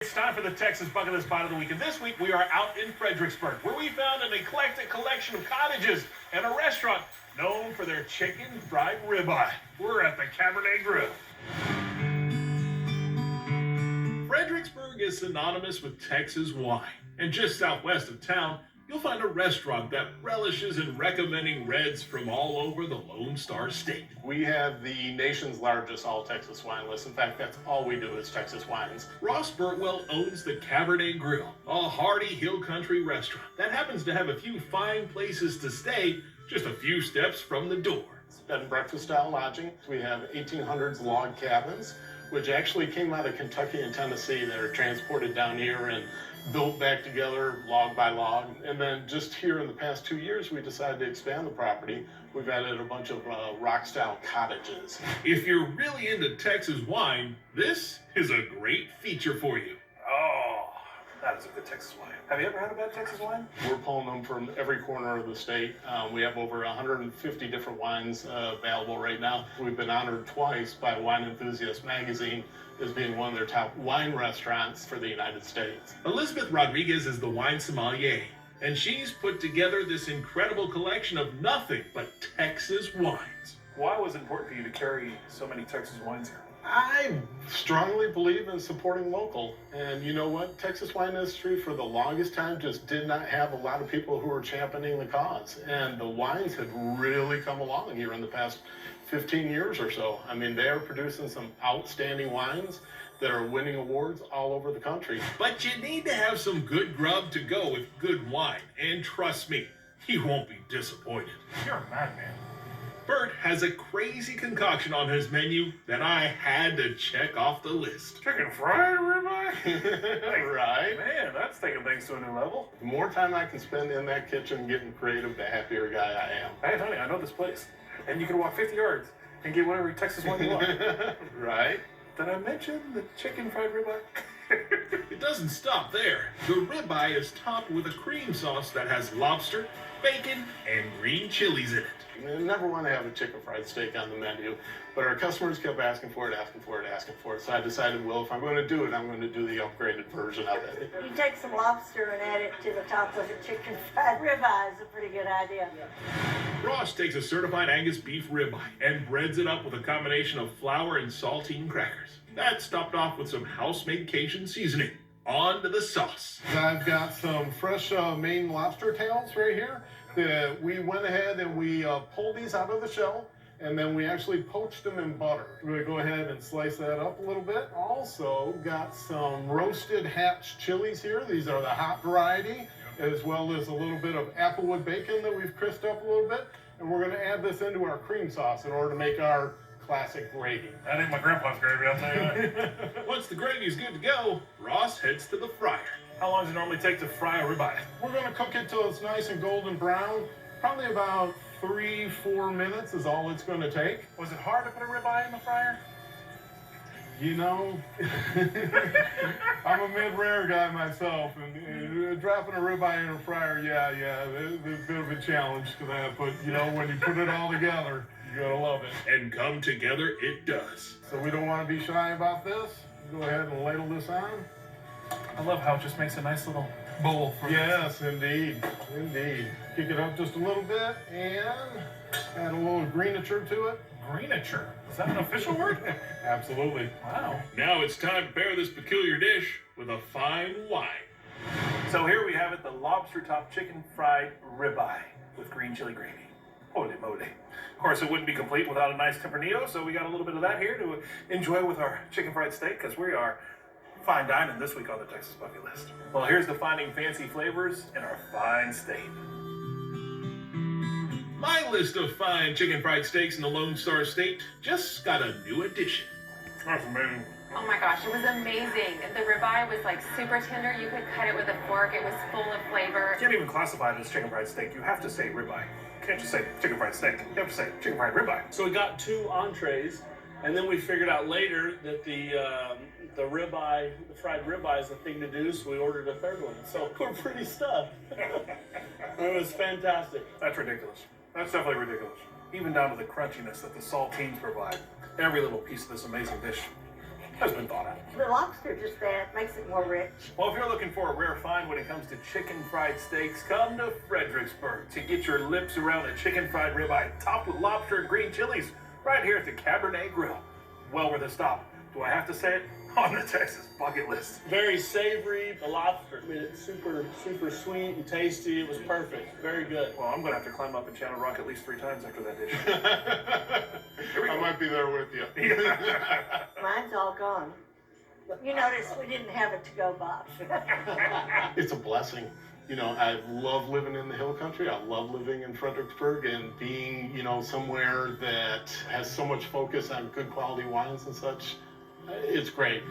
It's time for the Texas Bucket List Spot of the Week, and this week we are out in Fredericksburg, where we found an eclectic collection of cottages and a restaurant known for their chicken fried ribeye. We're at the Cabernet Grill. Fredericksburg is synonymous with Texas wine, and just southwest of town, you'll find a restaurant that relishes in recommending reds from all over the Lone Star State. We have the nation's largest all-Texas wine list. In fact, that's all we do is Texas wines. Ross Burtwell owns the Cabernet Grill, a hearty hill country restaurant that happens to have a few fine places to stay just a few steps from the door. It's bed and breakfast style lodging. We have 1800s log cabins, which actually came out of Kentucky and Tennessee that are transported down here and built back together log by log. And then just here in the past 2 years, we decided to expand the property. We've added a bunch of rock style cottages. If you're really into Texas wine, this is a great feature for you. Oh, that is a good Texas wine. Have you ever had a bad Texas wine? We're pulling them from every corner of the state. We have over 150 different wines available right now. We've been honored twice by Wine Enthusiast magazine as being one of their top wine restaurants for the United States. Elizabeth Rodriguez is the wine sommelier, and she's put together this incredible collection of nothing but Texas wines. Why was it important for you to carry so many Texas wines here? I strongly believe in supporting local. And you know what? Texas wine industry for the longest time just did not have a lot of people who were championing the cause. And the wines have really come along here in the past 15 years or so. I mean, they are producing some outstanding wines that are winning awards all over the country. But you need to have some good grub to go with good wine. And trust me, you won't be disappointed. You're a madman. Bert has a crazy concoction on his menu that I had to check off the list. Chicken fried ribeye? Right? Man, that's taking things to a new level. The more time I can spend in that kitchen getting creative, the happier guy I am. Hey, honey, I know this place. And you can walk 50 yards and get whatever Texas wine you want. Right? Did I mention the chicken fried ribeye? It doesn't stop there. The ribeye is topped with a cream sauce that has lobster, bacon, and green chilies in it. I never want to have a chicken fried steak on the menu, but our customers kept asking for it. So I decided, well, if I'm going to do it, I'm going to do the upgraded version of it. You take some lobster and add it to the top of a chicken fried ribeye is a pretty good idea. Ross takes a certified Angus beef ribeye and breads it up with a combination of flour and saltine crackers. That's topped off with some house-made Cajun seasoning. On to the sauce. I've got some fresh Maine lobster tails right here. We went ahead and we pulled these out of the shell, and then we actually poached them in butter. We're going to go ahead and slice that up a little bit. Also got some roasted hatch chilies here. These are the hot variety, as well as a little bit of applewood bacon that we've crisped up a little bit. And we're going to add this into our cream sauce in order to make our classic gravy. That ain't my grandpa's gravy, I'll tell you that. Once the gravy is good to go, Ross heads to the fryer. How long does it normally take to fry a ribeye? We're going to cook it till it's nice and golden brown. Probably about 3-4 minutes is all it's going to take. Was it hard to put a ribeye in the fryer? You know, I'm a mid-rare guy myself, and dropping a ribeye in a fryer, yeah, it's a bit of a challenge to that. But, you know, when you put it all together, you gotta love it. And come together it does. So we don't want to be shy about this. Go ahead and ladle this on. I love how it just makes a nice little bowl for Yes, indeed. Kick it up just a little bit and add a little greenature to it. Greenature. Is that an official word? Absolutely. Wow. Now it's time to pair this peculiar dish with a fine wine. So here we have it, the lobster top chicken fried ribeye with green chili gravy. Holy moly. Of course, it wouldn't be complete without a nice Tempranillo, so we got a little bit of that here to enjoy with our chicken fried steak, because we are fine dining this week on the Texas Bucket List. Well, here's the finding fancy flavors in our fine state. My list of fine chicken fried steaks in the Lone Star State just got a new addition. That's amazing. Oh my gosh, it was amazing. The ribeye was like super tender. You could cut it with a fork. It was full of flavor. You can't even classify it as chicken fried steak. You have to say ribeye. You can't just say chicken fried steak. You have to say chicken fried ribeye. So we got 2 entrees, and then we figured out later that the ribeye, the fried ribeye is the thing to do, so we ordered a third one. So we're pretty stuffed. It was fantastic. That's ridiculous. That's definitely ridiculous. Even down to the crunchiness that the saltines provide. Every little piece of this amazing dish has been thought out. The lobster just that makes it more rich. Well, if you're looking for a rare find when it comes to chicken fried steaks, come to Fredericksburg to get your lips around a chicken fried ribeye topped with lobster and green chilies right here at the Cabernet Grill. Well worth a stop. Do I have to say it? On the Texas bucket list. Very savory. The lobster, I mean, it's super sweet and tasty. It was perfect. Very good. Well, I'm going to have to climb up in Channel Rock at least 3 times after that dish. I might be there with you. Mine's all gone. You notice we didn't have a to-go box. It's a blessing. You know, I love living in the hill country. I love living in Fredericksburg and being, you know, somewhere that has so much focus on good quality wines and such. It's great.